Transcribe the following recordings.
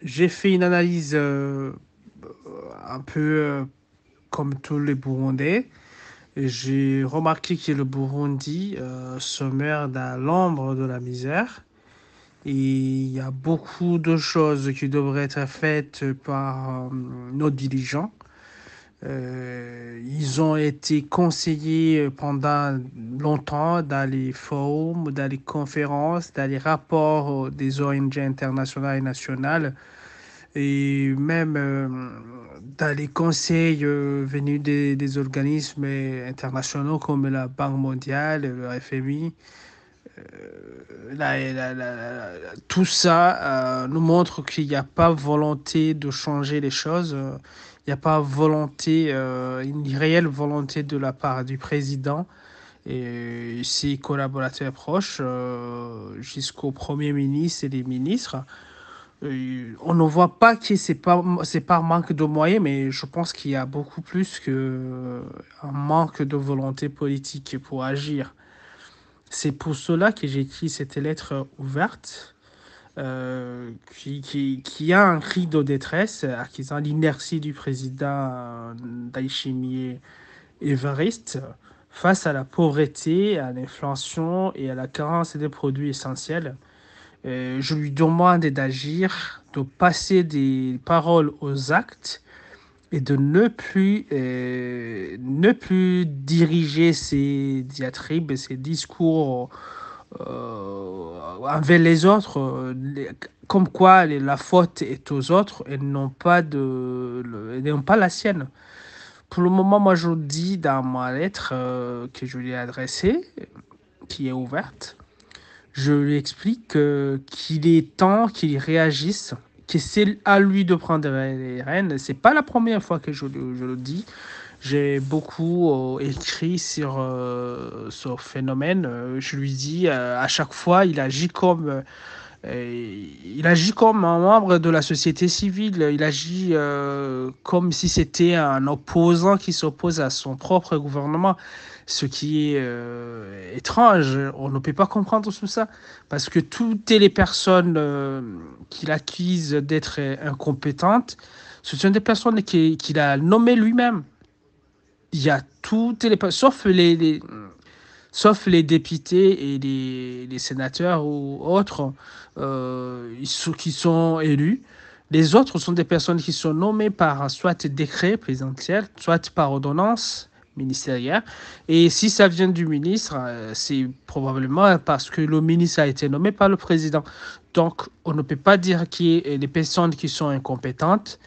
J'ai fait une analyse un peu comme tous les Burundais. Et j'ai remarqué que le Burundi se meurt dans l'ombre de la misère. Et il y a beaucoup de choses qui devraient être faites par nos dirigeants. Ils ont été conseillés pendant longtemps dans les forums, dans les conférences, dans les rapports des ONG internationales et nationales, et même dans les conseils venus des organismes internationaux comme la Banque mondiale, le FMI. Tout ça nous montre qu'il n'y a pas volonté de changer les choses. Il n'y a pas volonté, une réelle volonté de la part du président et ses collaborateurs proches jusqu'au Premier ministre et les ministres. On ne voit pas que c'est pas un manque de moyens, mais je pense qu'il y a beaucoup plus que un manque de volonté politique pour agir. C'est pour cela que j'ai écrit cette lettre ouverte qui a un cri de détresse accusant l'inertie du président Ndayishimiye Evariste face à la pauvreté, à l'inflation et à la carence des produits essentiels. Je lui demande d'agir, de passer des paroles aux actes et de ne plus diriger ses diatribes et ses discours envers les autres, comme quoi la faute est aux autres et et non pas la sienne. Pour le moment, moi, je dis dans ma lettre que je lui ai adressée, qui est ouverte, je lui explique qu'il est temps qu'il réagisse, que c'est à lui de prendre les rênes. C'est pas la première fois que je le dis. J'ai beaucoup écrit sur ce phénomène. Je lui dis à chaque fois, il agit comme un membre de la société civile. Il agit comme si c'était un opposant qui s'oppose à son propre gouvernement. Ce qui est étrange. On ne peut pas comprendre tout ça. Parce que toutes les personnes qu'il accuse d'être incompétentes, ce sont des personnes qu'il a nommées lui-même. Il y a toutes les personnes, sauf les députés et les sénateurs ou autres qui sont élus. Les autres sont des personnes qui sont nommées par soit décret présidentiel, soit par ordonnance ministérielle. Et si ça vient du ministre, c'est probablement parce que le ministre a été nommé par le président. Donc, on ne peut pas dire que les personnes qui sont incompétentes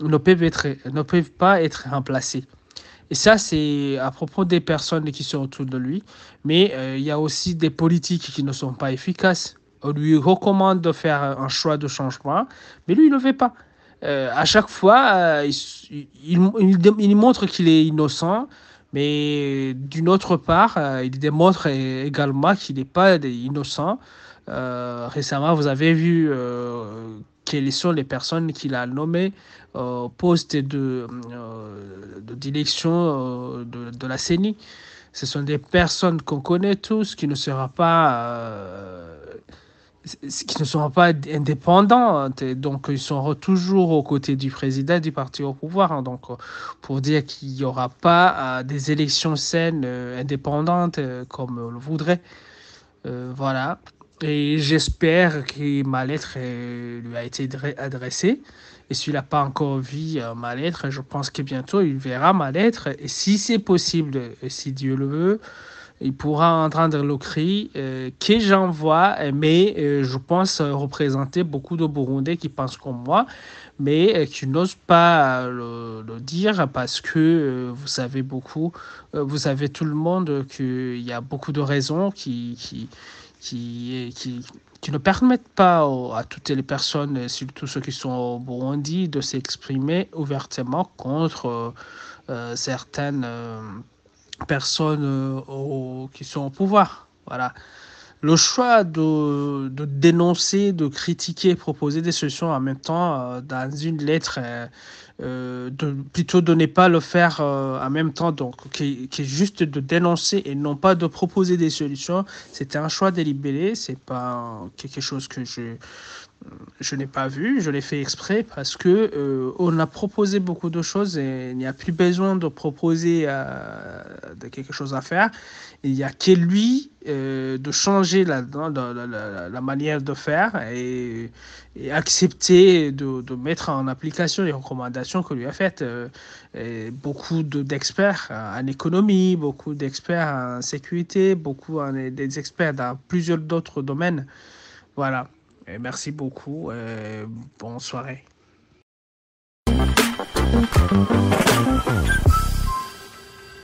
ne peuvent pas être remplacées. Et ça, c'est à propos des personnes qui sont autour de lui. Mais il y a aussi des politiques qui ne sont pas efficaces. On lui recommande de faire un choix de changement, mais lui, il ne le fait pas. À chaque fois, il montre qu'il est innocent, mais d'une autre part, il démontre également qu'il n'est pas innocent. Récemment, vous avez vu quelles sont les personnes qu'il a nommées au poste de direction de la CENI. Ce sont des personnes qu'on connaît tous qui ne seront pas indépendantes. Et donc, ils seront toujours aux côtés du président et du parti au pouvoir. Hein. Donc, pour dire qu'il n'y aura pas des élections saines, indépendantes, comme on le voudrait. Voilà. Et j'espère que ma lettre lui a été adressée. Et s'il n'a pas encore vu ma lettre, je pense que bientôt il verra ma lettre. Et si c'est possible, et si Dieu le veut, il pourra entendre le cri que j'envoie, mais je pense représenter beaucoup de Burundais qui pensent comme moi, mais qui n'osent pas le dire parce que vous savez tout le monde qu'il y a beaucoup de raisons qui ne permettent pas à toutes les personnes, surtout ceux qui sont au Burundi, de s'exprimer ouvertement contre certaines personnes qui sont au pouvoir. Voilà. le choix de dénoncer, de critiquer, proposer des solutions en même temps dans une lettre, plutôt de ne pas le faire en même temps, donc qui est juste de dénoncer et non pas de proposer des solutions. C'était un choix délibéré, c'est pas quelque chose que je n'ai pas vu, je l'ai fait exprès parce que on a proposé beaucoup de choses et il n'y a plus besoin de proposer de quelque chose à faire. Il n'y a que lui de changer la manière de faire et accepter de mettre en application les recommandations que lui a faites. Beaucoup d'experts en économie, beaucoup d'experts en sécurité, des experts dans plusieurs d'autres domaines. Voilà. Merci beaucoup. Bonne soirée.